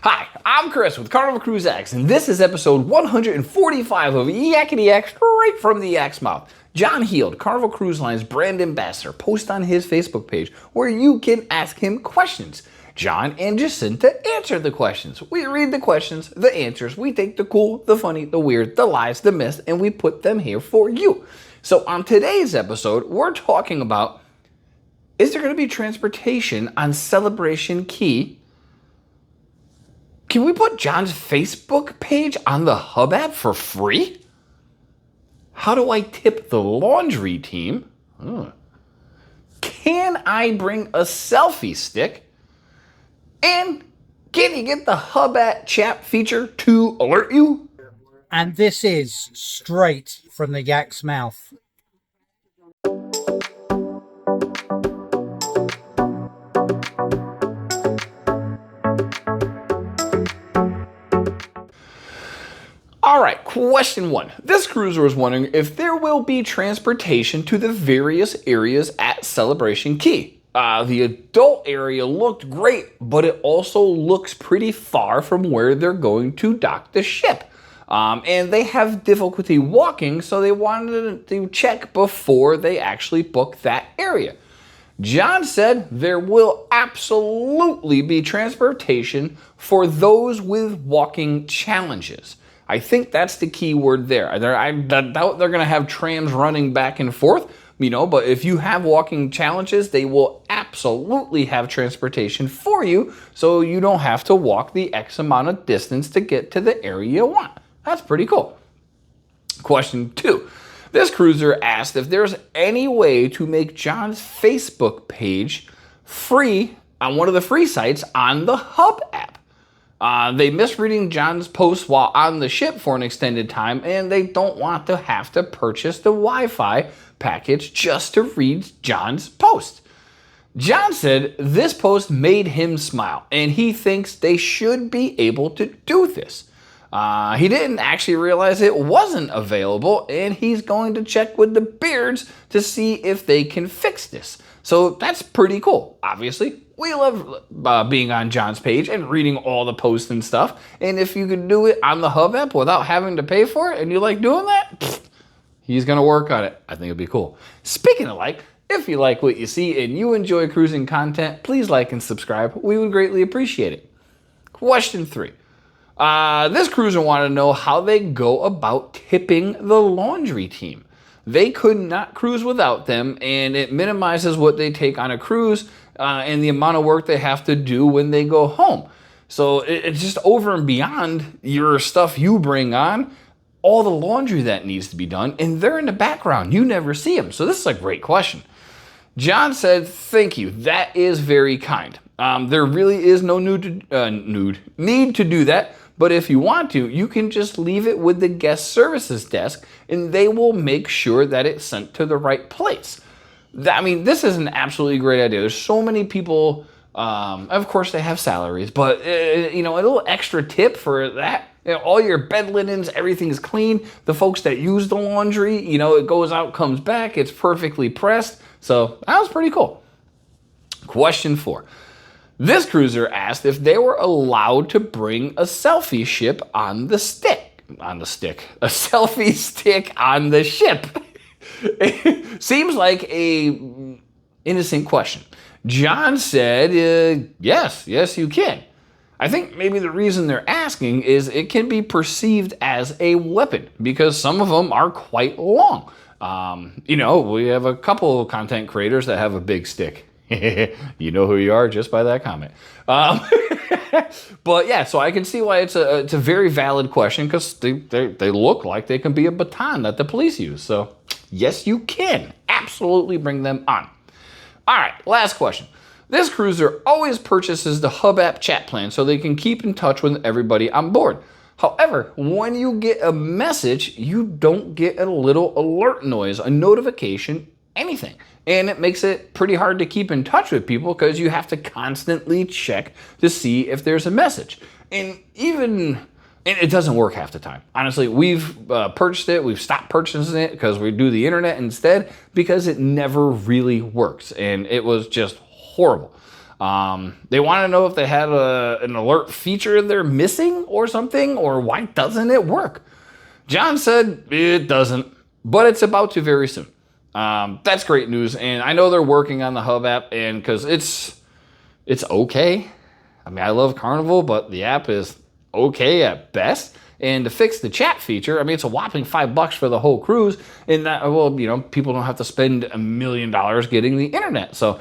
Hi, I'm Chris with Carnival Cruise X, and this is episode 145 of Yakety-Yak straight from the Yak's mouth. John Heald, Carnival Cruise Line's brand ambassador, posts on his Facebook page where you can ask him questions. John and Jacinta answer the questions. We read the questions, the answers. We take the cool, the funny, the weird, the lies, the myths, and we put them here for you. So on today's episode, we're talking about, is there going to be transportation on Celebration Key? Can we put John's Facebook page on the Hub app for free? How do I tip the laundry team? Can I bring a selfie stick? And can you get the Hub app chat feature to alert you? And this is straight from the Yak's mouth. All right, question one. This cruiser was wondering if there will be transportation to the various areas at Celebration Key. The adult area looked great, but it also looks pretty far from where they're going to dock the ship. And they have difficulty walking, so they wanted to check before they actually book that area. John said there will absolutely be transportation for those with walking challenges. I think that's the key word there. I doubt they're going to have trams running back and forth, but if you have walking challenges, they will absolutely have transportation for you so you don't have to walk the X amount of distance to get to the area you want. That's pretty cool. Question two. This cruiser asked if there's any way to make John's Facebook page free on one of the free sites on the Hub app. They missed reading John's post while on the ship for an extended time, and they don't want to have to purchase the Wi-Fi package just to read John's post. John said this post made him smile, and he thinks they should be able to do this. He didn't actually realize it wasn't available, and he's going to check with the Beards to see if they can fix this. So that's pretty cool. Obviously, we love being on John's page and reading all the posts and stuff. And if you can do it on the Hub app without having to pay for it, and you like doing that, he's going to work on it. I think it'd be cool. Speaking of if you like what you see and you enjoy cruising content, please like and subscribe. We would greatly appreciate it. Question three. This cruiser wanted to know how they go about tipping the laundry team. They could not cruise without them, and it minimizes what they take on a cruise and the amount of work they have to do when they go home. So it's just over and beyond your stuff you bring on, all the laundry that needs to be done, and they're in the background. You never see them. So this is a great question. John said, thank you. That is very kind. There really is no need to do that. But if you want to, you can just leave it with the guest services desk and they will make sure that it's sent to the right place. This is an absolutely great idea. There's so many people, of course they have salaries, but a little extra tip for that. All your bed linens, everything's clean. The folks that use the laundry, it goes out, comes back, it's perfectly pressed. So that was pretty cool. Question four. This cruiser asked if they were allowed to bring a selfie stick on the ship. Seems like a innocent question. John said, yes, you can. I think maybe the reason they're asking is it can be perceived as a weapon because some of them are quite long. We have a couple of content creators that have a big stick. You know who you are just by that comment. But yeah, so I can see why it's a very valid question because they look like they can be a baton that the police use. So yes, you can absolutely bring them on. All right, last question. This cruiser always purchases the Hub app chat plan so they can keep in touch with everybody on board. However, when you get a message, you don't get a little alert noise, a notification, anything. And it makes it pretty hard to keep in touch with people because you have to constantly check to see if there's a message. And it doesn't work half the time. Honestly, we've purchased it. We've stopped purchasing it because we do the internet instead because it never really works. And it was just horrible. They want to know if they had an alert feature they're missing or something, or why doesn't it work? John said it doesn't, but it's about to very soon. That's great news, and I know they're working on the Hub app, and because it's okay. I mean, I love Carnival, but the app is okay at best. And to fix the chat feature, I mean, it's a whopping $5 for the whole cruise, and that, well, you know, people don't have to spend $1 million getting the internet. So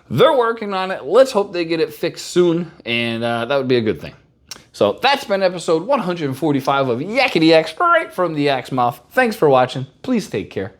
they're working on it. Let's hope they get it fixed soon, and that would be a good thing. So that's been episode 145 of Yakety-Yak, straight from the Yak's mouth. Thanks for watching. Please take care.